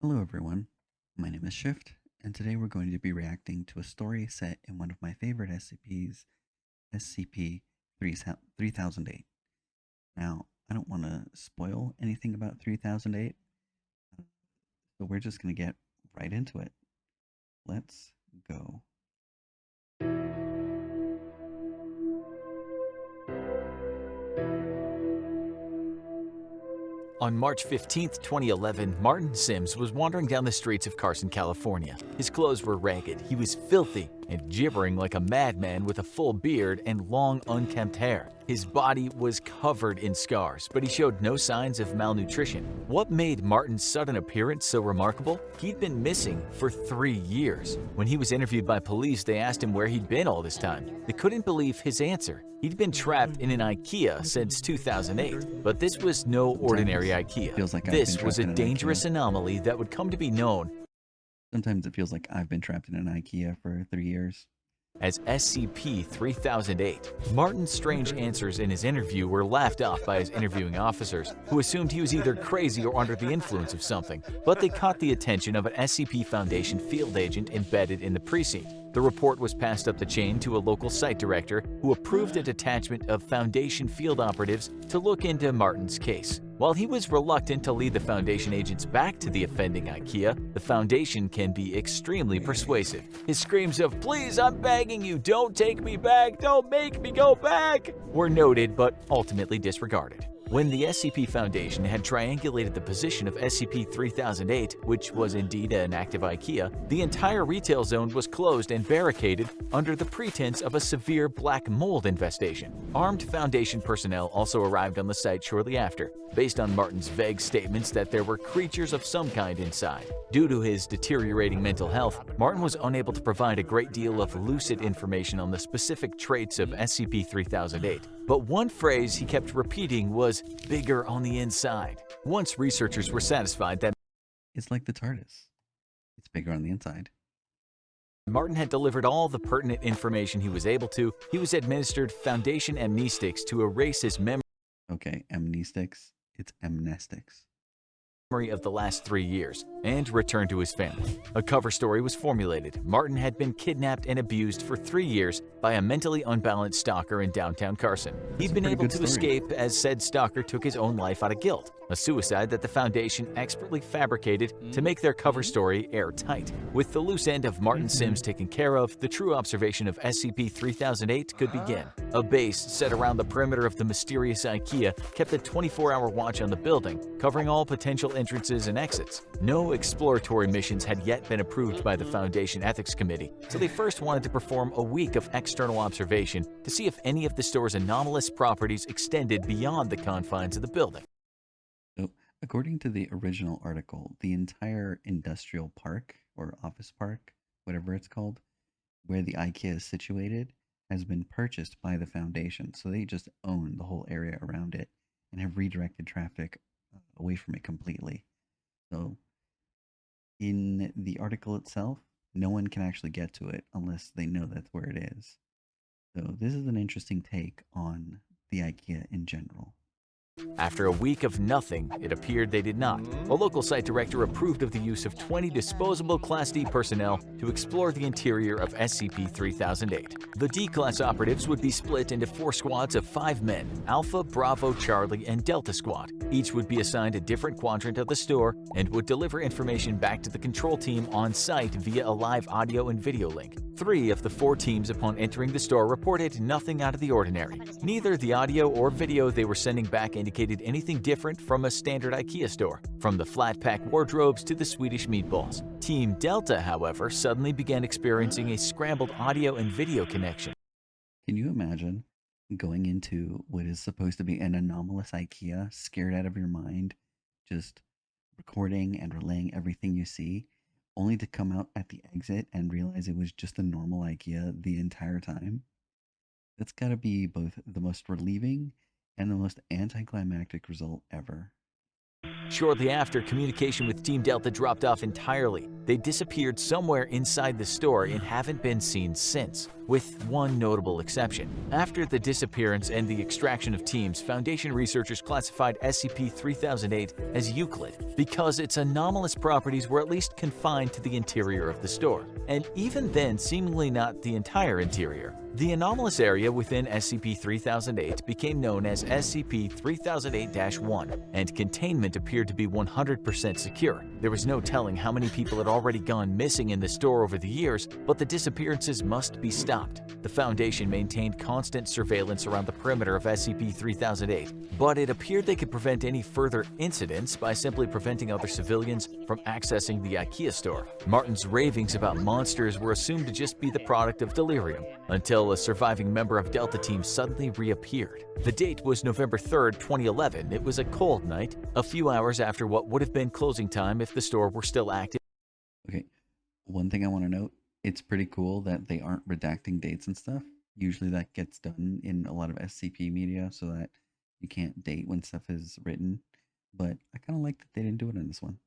Hello everyone, my name is Shift, and today we're going to be reacting to a story set in one of my favorite SCPs, SCP-3008. Now, I don't want to spoil anything about 3008, so we're just going to get right into it. Let's go. On March 15, 2011, Martin Sims was wandering down the streets of Carson, California. His clothes were ragged, he was filthy, and gibbering like a madman with a full beard and long, unkempt hair. His body was covered in scars, but he showed no signs of malnutrition. What made Martin's sudden appearance so remarkable? He'd been missing for 3 years. When he was interviewed by police, they asked him where he'd been all this time. They couldn't believe his answer. He'd been trapped in an Ikea since 2008, but this was no ordinary Ikea. Feels like This was a dangerous IKEA. anomaly that would come to be known Sometimes it feels like I've been trapped in an IKEA for 3 years. as SCP-3008. Martin's strange answers in his interview were laughed off by his interviewing officers, who assumed he was either crazy or under the influence of something, but they caught the attention of an SCP Foundation field agent embedded in the precinct. The report was passed up the chain to a local site director who approved a detachment of Foundation field operatives to look into Martin's case. While he was reluctant to lead the Foundation agents back to the offending IKEA, the Foundation can be extremely persuasive. His screams of, "Please, I'm begging you, don't take me back, don't make me go back," were noted but ultimately disregarded. When the SCP Foundation had triangulated the position of SCP-3008, which was indeed an active IKEA, the entire retail zone was closed and barricaded under the pretense of a severe black mold infestation. Armed Foundation personnel also arrived on the site shortly after, based on Martin's vague statements that there were creatures of some kind inside. Due to his deteriorating mental health, Martin was unable to provide a great deal of lucid information on the specific traits of SCP-3008. But one phrase he kept repeating was "bigger on the inside." Once researchers were satisfied that It's like the TARDIS. It's bigger on the inside. Martin had delivered all the pertinent information he was able to, he was administered Foundation amnestics to erase his memory Okay, amnestics. It's amnestics. of the last 3 years and return to his family. A cover story was formulated. Martin had been kidnapped and abused for 3 years by a mentally unbalanced stalker in downtown Carson. He'd been able to escape as said stalker took his own life out of guilt, a suicide that the Foundation expertly fabricated to make their cover story airtight. With the loose end of Martin Sims taken care of, the true observation of SCP-3008 could begin. A base set around the perimeter of the mysterious IKEA kept a 24-hour watch on the building, covering all potential entrances and exits. No exploratory missions had yet been approved by the Foundation Ethics Committee, so they first wanted to perform a week of external observation to see if any of the store's anomalous properties extended beyond the confines of the building. So, according to the original article, the entire industrial park or office park, whatever it's called, where the IKEA is situated, has been purchased by the Foundation. So they just own the whole area around it and have redirected traffic away from it completely. So, in the article itself, no one can actually get to it unless they know that's where it is. So, this is an interesting take on the IKEA in general. After a week of nothing, it appeared they did not. A local site director approved of the use of 20 disposable Class D personnel to explore the interior of SCP-3008. The D-Class operatives would be split into 4 squads of 5 men, Alpha, Bravo, Charlie, and Delta Squad. Each would be assigned a different quadrant of the store and would deliver information back to the control team on site via a live audio and video link. 3 of the 4 teams upon entering the store reported nothing out of the ordinary. Neither the audio or video they were sending back indicated anything different from a standard IKEA store, from the flat-pack wardrobes to the Swedish meatballs. Team Delta, however, suddenly began experiencing a scrambled audio and video connection. Can you imagine going into what is supposed to be an anomalous IKEA, scared out of your mind, just recording and relaying everything you see, only to come out at the exit and realize it was just a normal IKEA the entire time? That's gotta be both the most relieving and the most anticlimactic result ever. Shortly after, communication with Team Delta dropped off entirely. They disappeared somewhere inside the store and haven't been seen since, with one notable exception. After the disappearance and the extraction of teams, Foundation researchers classified SCP-3008 as Euclid because its anomalous properties were at least confined to the interior of the store, and even then seemingly not the entire interior. The anomalous area within SCP-3008 became known as SCP-3008-1, and containment appeared to be 100% secure. There was no telling how many people had already gone missing in the store over the years, but the disappearances must be stopped. The Foundation maintained constant surveillance around the perimeter of SCP-3008, but it appeared they could prevent any further incidents by simply preventing other civilians from accessing the IKEA store. Martin's ravings about monsters were assumed to just be the product of delirium, until a surviving member of Delta Team suddenly reappeared. The date was November 3rd, 2011. It was a cold night, a few hours after what would have been closing time if the store were still active. Okay, one thing I want to note, it's pretty cool that they aren't redacting dates and stuff. Usually that gets done in a lot of SCP media so that you can't date when stuff is written, but I kind of like that they didn't do it in this one.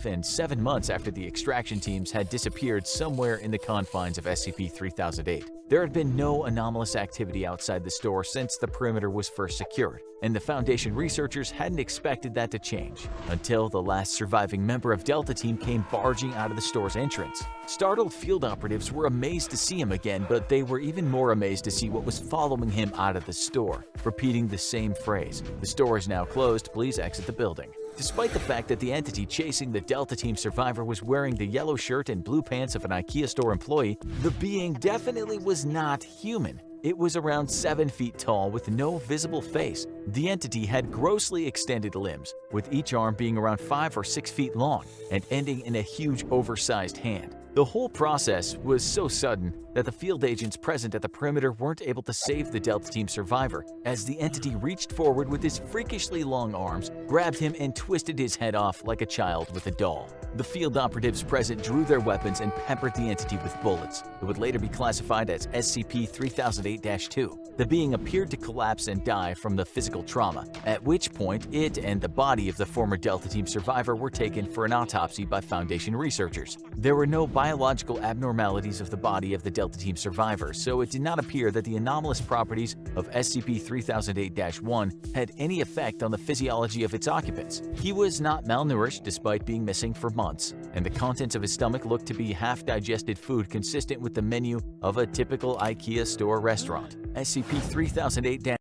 And 7 months after the extraction teams had disappeared somewhere in the confines of SCP-3008. There had been no anomalous activity outside the store since the perimeter was first secured, and the Foundation researchers hadn't expected that to change until the last surviving member of Delta Team came barging out of the store's entrance. Startled field operatives were amazed to see him again, but they were even more amazed to see what was following him out of the store, repeating the same phrase: "The store is now closed, please exit the building." Despite the fact that the entity chasing the Delta Team survivor was wearing the yellow shirt and blue pants of an IKEA store employee, the being definitely was not human. It was around 7 feet tall with no visible face. The entity had grossly extended limbs, with each arm being around 5 or 6 feet long and ending in a huge oversized hand. The whole process was so sudden that the field agents present at the perimeter weren't able to save the Delta Team survivor, as the entity reached forward with his freakishly long arms, grabbed him and twisted his head off like a child with a doll. The field operatives present drew their weapons and peppered the entity with bullets. It would later be classified as SCP-3008-2. The being appeared to collapse and die from the physical trauma, at which point it and the body of the former Delta Team survivor were taken for an autopsy by Foundation researchers. There were no biological abnormalities of the body of the Delta Team survivor, so it did not appear that the anomalous properties of SCP-3008-1 had any effect on the physiology of its occupants. He was not malnourished despite being missing for months, and the contents of his stomach looked to be half-digested food consistent with the menu of a typical IKEA store restaurant. SCP-3008-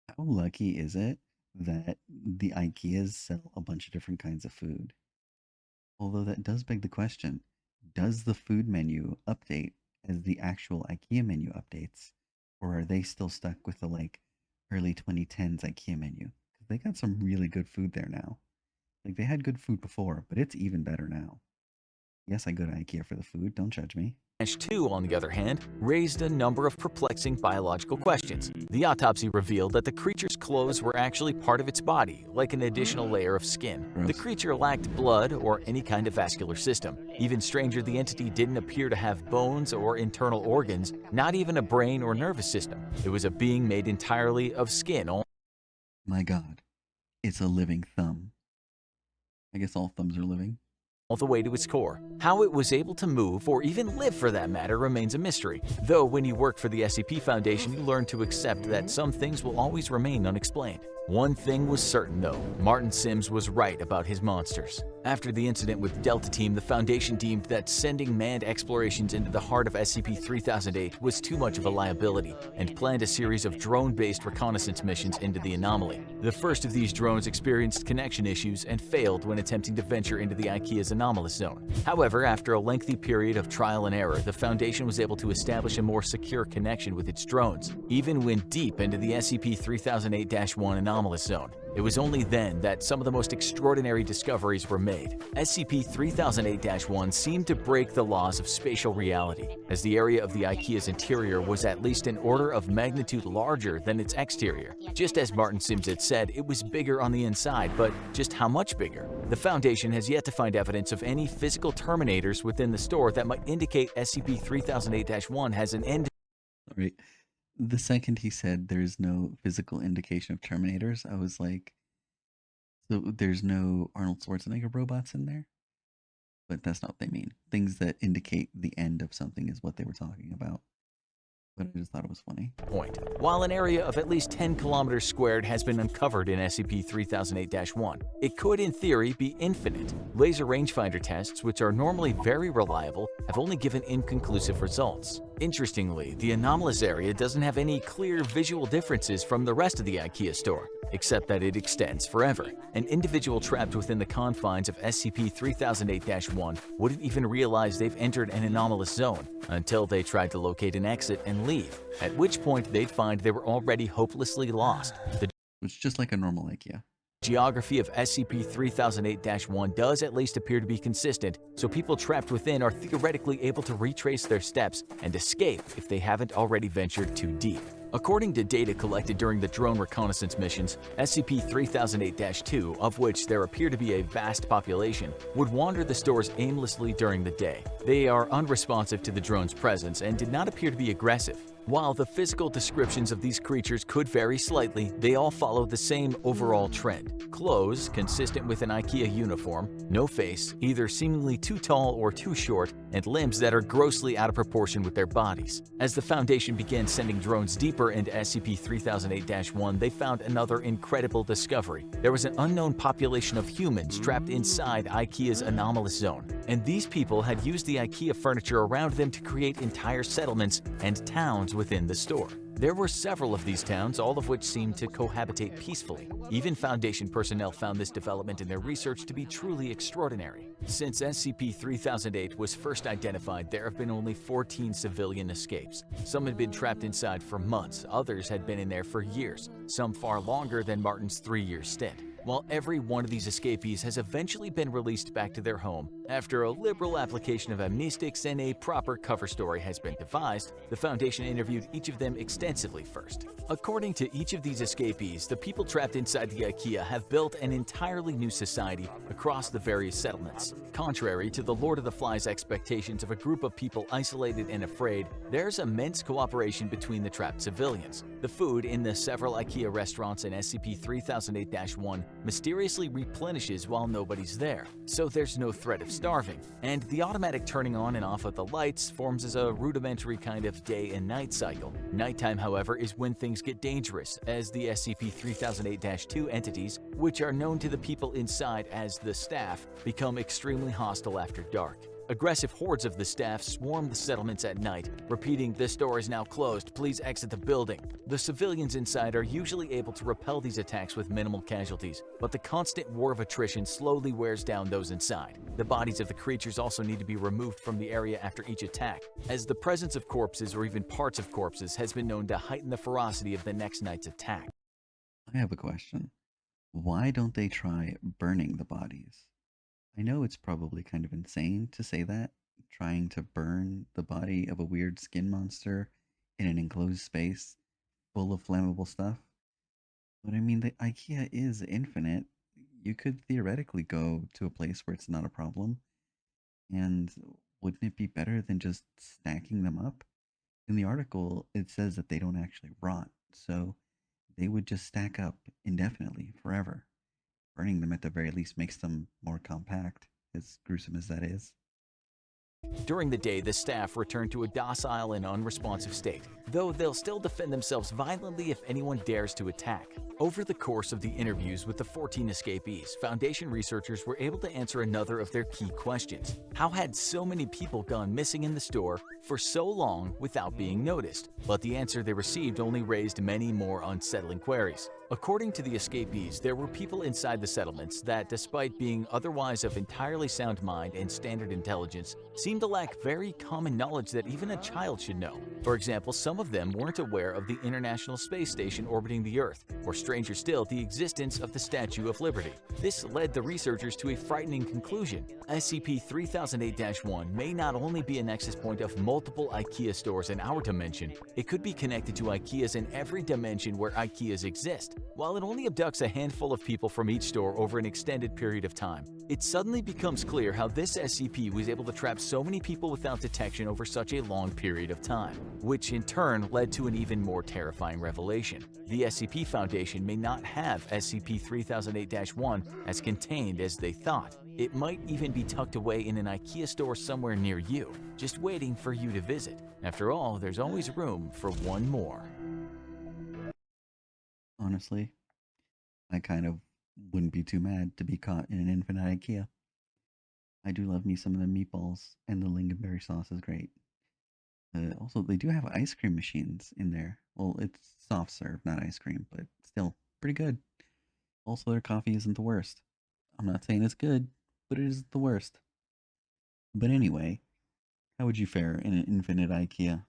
How lucky is it that the IKEAs sell a bunch of different kinds of food? Although that does beg the question, does the food menu update as the actual IKEA menu updates? Or are they still stuck with the early 2010s IKEA menu? Because they got some really good food there now. They had good food before, but it's even better now. Yes, I go to IKEA for the food, don't judge me. 2, on the other hand, raised a number of perplexing biological questions. The autopsy revealed that the creature's clothes were actually part of its body, like an additional layer of skin. Gross. The creature lacked blood or any kind of vascular system. Even stranger, the entity didn't appear to have bones or internal organs, not even a brain or nervous system. It was a being made entirely of skin. My God, it's a living thumb. I guess all thumbs are living. All the way to its core. How it was able to move, or even live for that matter, remains a mystery. Though when you work for the SCP Foundation, you learn to accept that some things will always remain unexplained. One thing was certain though, Martin Sims was right about his monsters. After the incident with Delta Team, the Foundation deemed that sending manned explorations into the heart of SCP-3008 was too much of a liability, and planned a series of drone-based reconnaissance missions into the anomaly. The first of these drones experienced connection issues and failed when attempting to venture into the IKEA's anomalous zone. However, after a lengthy period of trial and error, the Foundation was able to establish a more secure connection with its drones, even when deep into the SCP-3008-1 anomalous zone. It was only then that some of the most extraordinary discoveries were made. SCP-3008-1 seemed to break the laws of spatial reality, as the area of the IKEA's interior was at least an order of magnitude larger than its exterior. Just as Martin Sims had said, it was bigger on the inside, but just how much bigger? The Foundation has yet to find evidence of any physical terminators within the store that might indicate SCP-3008-1 has an end. All right. The second he said there's no physical indication of Terminators, I was like, So there's no Arnold Schwarzenegger robots in there, but that's not what they mean. Things that indicate the end of something is what they were talking about. But I just thought it was funny. Point. While an area of at least 10 kilometers squared has been uncovered in SCP-3008-1, it could in theory be infinite. Laser rangefinder tests, which are normally very reliable, have only given inconclusive results. Interestingly, the anomalous area doesn't have any clear visual differences from the rest of the IKEA store, except that it extends forever. An individual trapped within the confines of SCP-3008-1 wouldn't even realize they've entered an anomalous zone until they tried to locate an exit and leave, at which point they'd find they were already hopelessly lost. The It's just like a normal IKEA. geography of SCP-3008-1 does at least appear to be consistent, so people trapped within are theoretically able to retrace their steps and escape if they haven't already ventured too deep. According to data collected during the drone reconnaissance missions, SCP-3008-2, of which there appear to be a vast population, would wander the stores aimlessly during the day. They are unresponsive to the drone's presence and did not appear to be aggressive. While the physical descriptions of these creatures could vary slightly, they all follow the same overall trend. Clothes consistent with an IKEA uniform, no face, either seemingly too tall or too short, and limbs that are grossly out of proportion with their bodies. As the Foundation began sending drones deeper into SCP-3008-1, they found another incredible discovery. There was an unknown population of humans trapped inside IKEA's anomalous zone, and these people had used the IKEA furniture around them to create entire settlements and towns within the store. There were several of these towns, all of which seemed to cohabitate peacefully. Even Foundation personnel found this development in their research to be truly extraordinary. Since SCP-3008 was first identified, there have been only 14 civilian escapes. Some had been trapped inside for months, others had been in there for years, some far longer than Martin's 3-year stint. While every one of these escapees has eventually been released back to their home, after a liberal application of amnestics and a proper cover story has been devised, the Foundation interviewed each of them extensively first. According to each of these escapees, the people trapped inside the IKEA have built an entirely new society across the various settlements. Contrary to the Lord of the Flies expectations of a group of people isolated and afraid, there's immense cooperation between the trapped civilians. The food in the several IKEA restaurants in SCP-3008-1 mysteriously replenishes while nobody's there, so there's no threat of starving. And the automatic turning on and off of the lights forms as a rudimentary kind of day and night cycle. Nighttime, however, is when things get dangerous, as the SCP-3008-2 entities, which are known to the people inside as the staff, become extremely hostile after dark. Aggressive hordes of the staff swarm the settlements at night, repeating, "This door is now closed, please exit the building." The civilians inside are usually able to repel these attacks with minimal casualties, but the constant war of attrition slowly wears down those inside. The bodies of the creatures also need to be removed from the area after each attack, as the presence of corpses or even parts of corpses has been known to heighten the ferocity of the next night's attack. I have a question. Why don't they try burning the bodies? I know it's probably kind of insane to say that, trying to burn the body of a weird skin monster in an enclosed space full of flammable stuff. But I mean, the IKEA is infinite. You could theoretically go to a place where it's not a problem. And wouldn't it be better than just stacking them up? In the article, it says that they don't actually rot, so they would just stack up indefinitely, forever. Burning them at the very least makes them more compact, as gruesome as that is. During the day, the staff return to a docile and unresponsive state, though they'll still defend themselves violently if anyone dares to attack. Over the course of the interviews with the 14 escapees, Foundation researchers were able to answer another of their key questions. How had so many people gone missing in the store for so long without being noticed? But the answer they received only raised many more unsettling queries. According to the escapees, there were people inside the settlements that, despite being otherwise of entirely sound mind and standard intelligence, seemed to lack very common knowledge that even a child should know. For example, some of them weren't aware of the International Space Station orbiting the Earth, or stranger still, the existence of the Statue of Liberty. This led the researchers to a frightening conclusion. SCP-3008-1 may not only be a nexus point of multiple IKEA stores in our dimension, it could be connected to IKEAs in every dimension where IKEAs exist. While it only abducts a handful of people from each store over an extended period of time, it suddenly becomes clear how this SCP was able to trap so many people without detection over such a long period of time, which in turn led to an even more terrifying revelation. The SCP Foundation may not have SCP-3008-1 as contained as they thought. It might even be tucked away in an IKEA store somewhere near you, just waiting for you to visit. After all, there's always room for one more. Honestly, I kind of wouldn't be too mad to be caught in an Infinite Ikea. I do love me some of the meatballs, and the lingonberry sauce is great. Also, they do have ice cream machines in there. Well, it's soft serve, not ice cream, but still pretty good. Also, their coffee isn't the worst. I'm not saying it's good, but it isn't the worst. But anyway, how would you fare in an Infinite Ikea?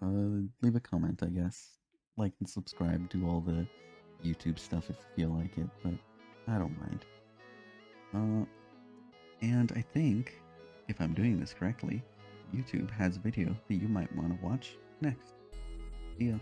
Leave a comment, I guess. Like and subscribe, do all the YouTube stuff if you feel like it, but I don't mind. And I think, if I'm doing this correctly, YouTube has a video that you might want to watch next. See ya.